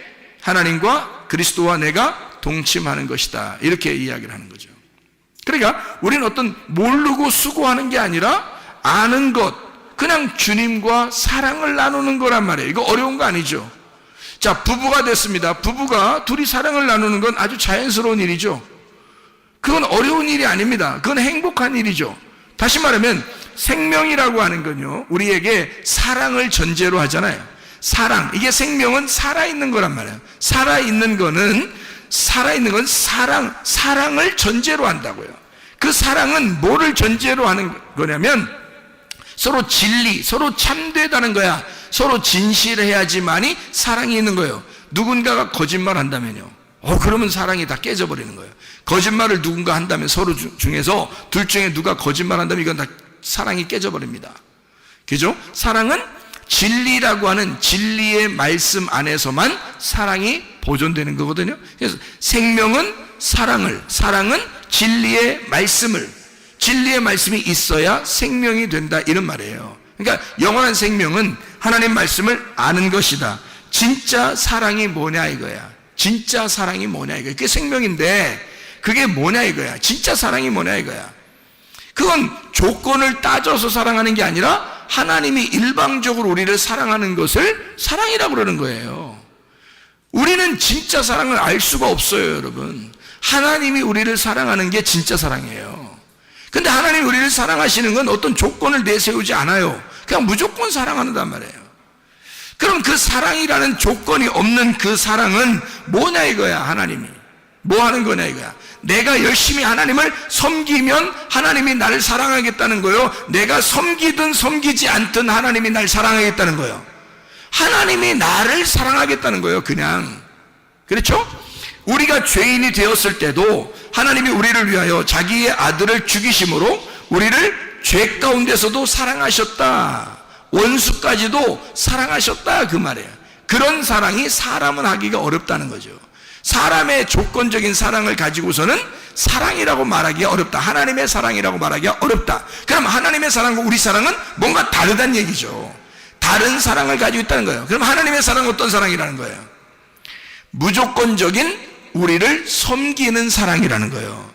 하나님과 그리스도와 내가 동침하는 것이다 이렇게 이야기를 하는 거죠. 그러니까 우리는 어떤 모르고 수고하는 게 아니라 아는 것, 그냥 주님과 사랑을 나누는 거란 말이에요. 이거 어려운 거 아니죠. 자, 부부가 됐습니다. 부부가 둘이 사랑을 나누는 건 아주 자연스러운 일이죠. 그건 어려운 일이 아닙니다. 그건 행복한 일이죠. 다시 말하면 생명이라고 하는 건요, 우리에게 사랑을 전제로 하잖아요. 사랑, 이게 생명은 살아있는 거란 말이에요. 살아있는 건 사랑을 전제로 한다고요. 그 사랑은 뭐를 전제로 하는 거냐면 서로 진리, 서로 참되다는 거야. 서로 진실해야지만이 사랑이 있는 거예요. 누군가가 거짓말 한다면요, 그러면 사랑이 다 깨져버리는 거예요. 거짓말을 누군가 한다면 서로 중에서 둘 중에 누가 거짓말 한다면 이건 다 사랑이 깨져버립니다. 그죠? 사랑은 진리라고 하는 진리의 말씀 안에서만 사랑이 보존되는 거거든요. 그래서 생명은 사랑은 진리의 말씀이 있어야 생명이 된다, 이런 말이에요. 그러니까 영원한 생명은 하나님 말씀을 아는 것이다. 진짜 사랑이 뭐냐 이거야. 진짜 사랑이 뭐냐 이거야. 그게 생명인데 그게 뭐냐 이거야. 진짜 사랑이 뭐냐 이거야. 그건 조건을 따져서 사랑하는 게 아니라 하나님이 일방적으로 우리를 사랑하는 것을 사랑이라고 그러는 거예요. 우리는 진짜 사랑을 알 수가 없어요, 여러분. 하나님이 우리를 사랑하는 게 진짜 사랑이에요. 근데 하나님이 우리를 사랑하시는 건 어떤 조건을 내세우지 않아요. 그냥 무조건 사랑한단 말이에요. 그럼 그 사랑이라는 조건이 없는 그 사랑은 뭐냐 이거야. 하나님이 뭐 하는 거냐 이거야. 내가 열심히 하나님을 섬기면 하나님이 나를 사랑하겠다는 거예요. 내가 섬기든 섬기지 않든 하나님이 나를 사랑하겠다는 거예요. 하나님이 나를 사랑하겠다는 거예요. 그냥. 그렇죠? 우리가 죄인이 되었을 때도 하나님이 우리를 위하여 자기의 아들을 죽이심으로 우리를 죄 가운데서도 사랑하셨다. 원수까지도 사랑하셨다, 그 말이에요. 그런 사랑이 사람은 하기가 어렵다는 거죠. 사람의 조건적인 사랑을 가지고서는 사랑이라고 말하기가 어렵다. 하나님의 사랑이라고 말하기가 어렵다. 그럼 하나님의 사랑과 우리 사랑은 뭔가 다르다는 얘기죠. 다른 사랑을 가지고 있다는 거예요. 그럼 하나님의 사랑은 어떤 사랑이라는 거예요? 무조건적인 우리를 섬기는 사랑이라는 거예요.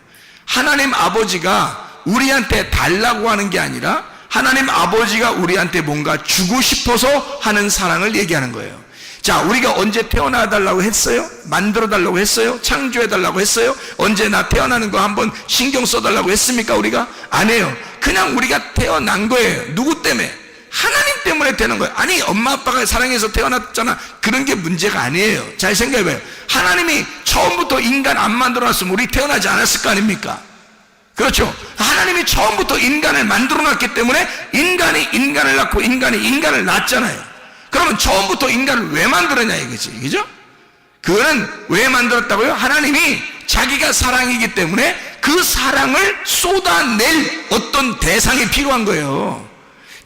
하나님 아버지가 우리한테 달라고 하는 게 아니라 하나님 아버지가 우리한테 뭔가 주고 싶어서 하는 사랑을 얘기하는 거예요. 자, 우리가 언제 태어나달라고 했어요? 만들어달라고 했어요? 창조해달라고 했어요? 언제 나 태어나는 거 한번 신경 써달라고 했습니까? 우리가? 안 해요. 그냥 우리가 태어난 거예요. 누구 때문에? 하나님 때문에 되는 거예요. 아니, 엄마 아빠가 사랑해서 태어났잖아. 그런 게 문제가 아니에요. 잘 생각해봐요. 하나님이 처음부터 인간 안 만들어놨으면 우리 태어나지 않았을 거 아닙니까? 그렇죠? 하나님이 처음부터 인간을 만들어놨기 때문에 인간이 인간을 낳고 인간이 인간을 낳았잖아요. 그러면 처음부터 인간을 왜 만들었냐 이거지, 그죠? 그거는 왜 만들었다고요? 하나님이 자기가 사랑이기 때문에 그 사랑을 쏟아낼 어떤 대상이 필요한 거예요.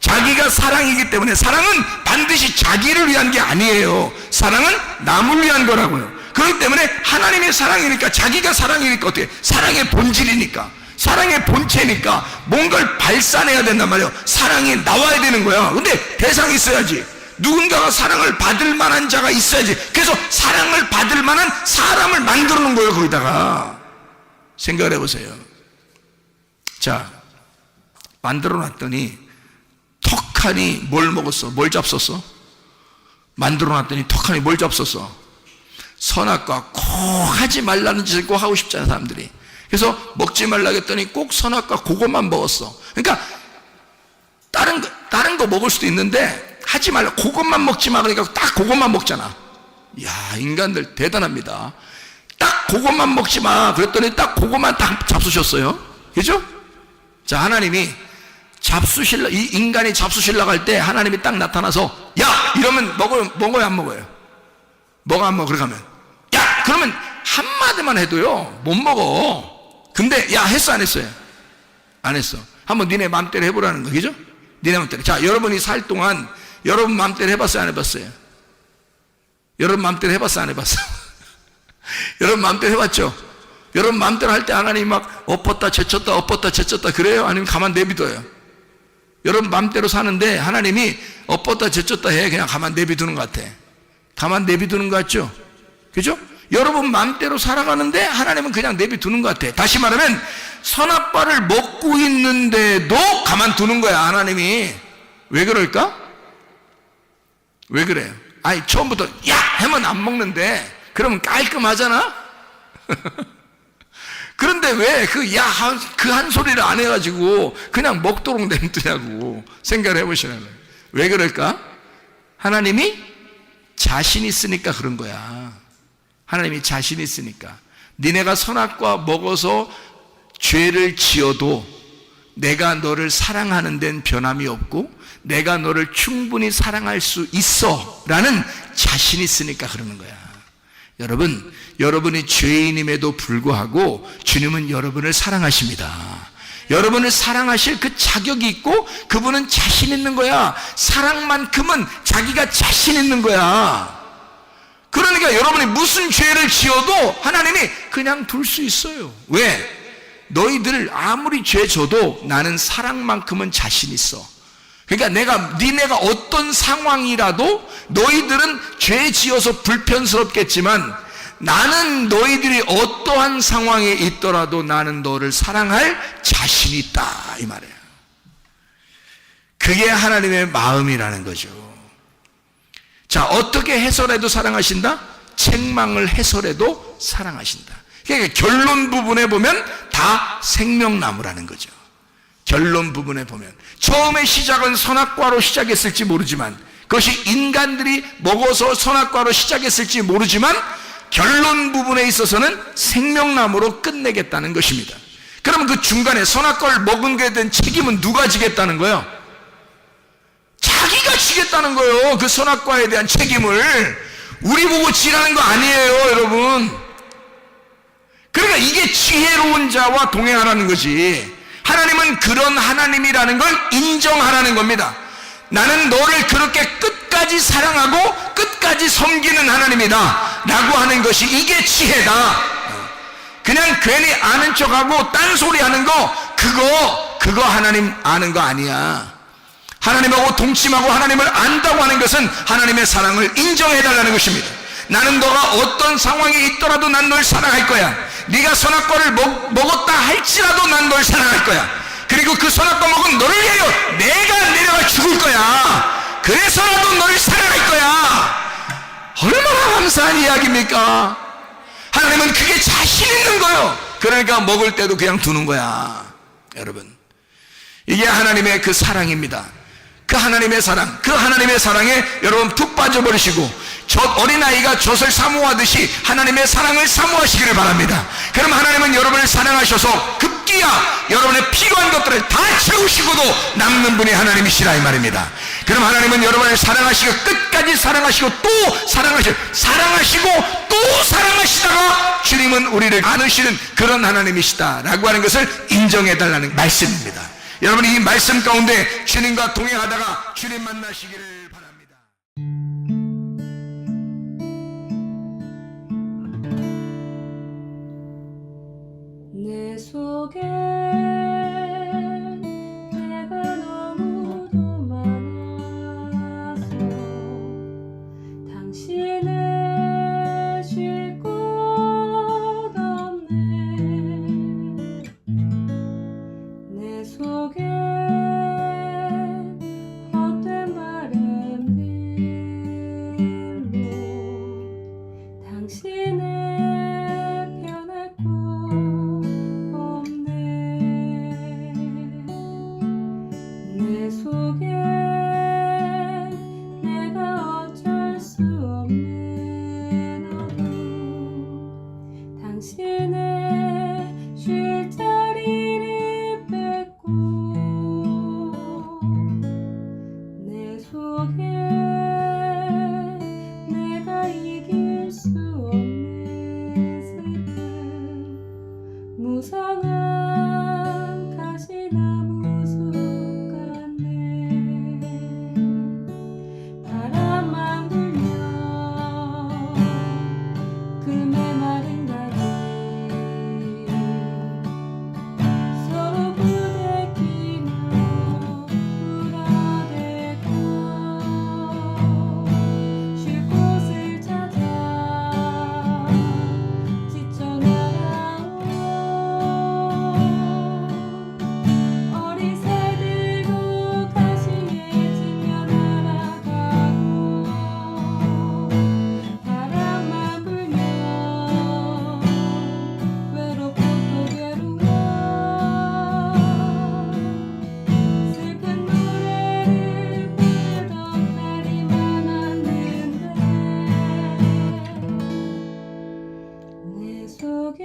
자기가 사랑이기 때문에 사랑은 반드시 자기를 위한 게 아니에요. 사랑은 남을 위한 거라고요. 그렇기 때문에 하나님의 사랑이니까, 자기가 사랑이니까 어떻게? 사랑의 본질이니까, 사랑의 본체니까 뭔가를 발산해야 된단 말이에요. 사랑이 나와야 되는 거야. 근데 대상이 있어야지. 누군가가 사랑을 받을 만한 자가 있어야지. 그래서 사랑을 받을 만한 사람을 만들어 놓은 거예요. 거기다가 생각을 해보세요. 자, 만들어 놨더니 턱하니 뭘 먹었어? 뭘 잡섰어? 만들어 놨더니 턱하니 뭘 잡섰어? 선악과 꼭 하지 말라는 짓을 꼭 하고 싶잖아요, 사람들이. 그래서 먹지 말라고 했더니 꼭 선악과 그것만 먹었어. 그러니까 다른 거 먹을 수도 있는데 하지 말라, 그것만 먹지 마. 그러니까 딱 그것만 먹잖아. 이야, 인간들 대단합니다. 딱 그것만 먹지 마. 그랬더니 딱 그것만 딱 잡수셨어요. 그죠? 자, 하나님이 이 인간이 잡수실라 할 때 하나님이 딱 나타나서 야! 이러면 먹어요, 안 먹어요? 먹어, 안 먹어? 그렇게 하면 야! 그러면 한마디만 해도요 못 먹어. 근데 야, 했어, 안 했어요? 안 했어. 한번 니네 마음대로 해보라는 거, 그죠? 니네 마음대로. 자, 여러분이 살 동안 여러분 마음대로 해봤어요, 안 해봤어요? 여러분 마음대로 해봤어, 안 해봤어? 여러분 마음대로 해봤죠? 여러분 마음대로 할 때 하나님이 막 엎었다 제쳤다 엎었다 제쳤다 그래요? 아니면 가만 내비둬요? 여러분 마음대로 사는데 하나님이 엎었다 제쳤다 해. 그냥 가만 내비두는 것 같아. 가만 내비두는 것 같죠? 그죠? 여러분 마음대로 살아가는데 하나님은 그냥 내비두는 것 같아. 다시 말하면 선악과를 먹고 있는데도 가만두는 거야, 하나님이. 왜 그럴까? 왜 그래요? 아니, 처음부터 야! 하면 안 먹는데 그러면 깔끔하잖아? 그런데 왜 그 한 소리를 안 해가지고 그냥 먹도록 냅두냐고 생각을 해보시는 거예요. 왜 그럴까? 하나님이 자신 있으니까 그런 거야. 하나님이 자신 있으니까. 니네가 선악과 먹어서 죄를 지어도 내가 너를 사랑하는 데는 변함이 없고 내가 너를 충분히 사랑할 수 있어 라는 자신이 있으니까 그러는 거야. 여러분, 여러분이 죄인임에도 불구하고 주님은 여러분을 사랑하십니다. 여러분을 사랑하실 그 자격이 있고 그분은 자신 있는 거야. 사랑만큼은 자기가 자신 있는 거야. 그러니까 여러분이 무슨 죄를 지어도 하나님이 그냥 둘 수 있어요. 왜? 너희들 아무리 죄 져도 나는 사랑만큼은 자신 있어. 그러니까 니네가 어떤 상황이라도 너희들은 죄 지어서 불편스럽겠지만 나는 너희들이 어떠한 상황에 있더라도 나는 너를 사랑할 자신이 있다, 이 말이에요. 그게 하나님의 마음이라는 거죠. 자, 어떻게 해설해도 사랑하신다? 책망을 해설해도 사랑하신다. 그러니까 결론 부분에 보면 다 생명나무라는 거죠. 결론 부분에 보면 처음에 시작은 선악과로 시작했을지 모르지만 그것이 인간들이 먹어서 선악과로 시작했을지 모르지만 결론 부분에 있어서는 생명나무로 끝내겠다는 것입니다. 그러면 그 중간에 선악과를 먹은 것에 대한 책임은 누가 지겠다는 거예요? 자기가 지겠다는 거예요. 그 선악과에 대한 책임을 우리 보고 지라는 거 아니에요, 여러분. 그러니까 이게 지혜로운 자와 동행하라는 거지. 하나님은 그런 하나님이라는 걸 인정하라는 겁니다. 나는 너를 그렇게 끝까지 사랑하고 끝까지 섬기는 하나님이다 라고 하는 것이 이게 지혜다. 그냥 괜히 아는 척하고 딴소리 하는 거 그거 하나님 아는 거 아니야. 하나님하고 동침하고 하나님을 안다고 하는 것은 하나님의 사랑을 인정해달라는 것입니다. 나는 너가 어떤 상황에 있더라도 난 널 사랑할 거야. 네가 선악과를 먹었다 할지라도 난 널 사랑할 거야. 그리고 그 선악과 먹은 너를 위하여 내가 내려가 죽을 거야. 그래서라도 너를 사랑할 거야. 얼마나 감사한 이야기입니까? 하나님은 그게 자신 있는 거예요. 그러니까 먹을 때도 그냥 두는 거야. 여러분, 이게 하나님의 그 사랑입니다. 그 하나님의 사랑, 그 하나님의 사랑에 여러분 푹 빠져버리시고 어린아이가 젖을 사모하듯이 하나님의 사랑을 사모하시기를 바랍니다. 그럼 하나님은 여러분을 사랑하셔서 급기야 여러분의 필요한 것들을 다 채우시고도 남는 분이 하나님이시라 이 말입니다. 그럼 하나님은 여러분을 사랑하시고 끝까지 사랑하시고 또 사랑하시고 또 사랑하시다가 주님은 우리를 안으시는 그런 하나님이시다 라고 하는 것을 인정해달라는 말씀입니다. 여러분, 이 말씀 가운데 주님과 동행하다가 주님 만나시기를 바랍니다. 내 속에 내가 너무도 많아서 당신을 쉴 곳 없네. 내 속에 헛된 바램들로 당신을 변할 곳 없네. 내 속에 내가 어쩔 수 없는 어둠 당신의 쉴 자리를 뺏고 내 속에 내가 이길 수 없는 슬픔 무성한 가시나무 숲 같네. 바람만 불면 그 메마른 가지 서로 부대끼며 울어대고 쉴 곳을 찾아 지쳐 날아온 어리새들도 가시에 찔려 날아가고 바람만 불면 외롭고 또 괴로워 슬픈 노래를 부르던 날이 많았는데 내 속에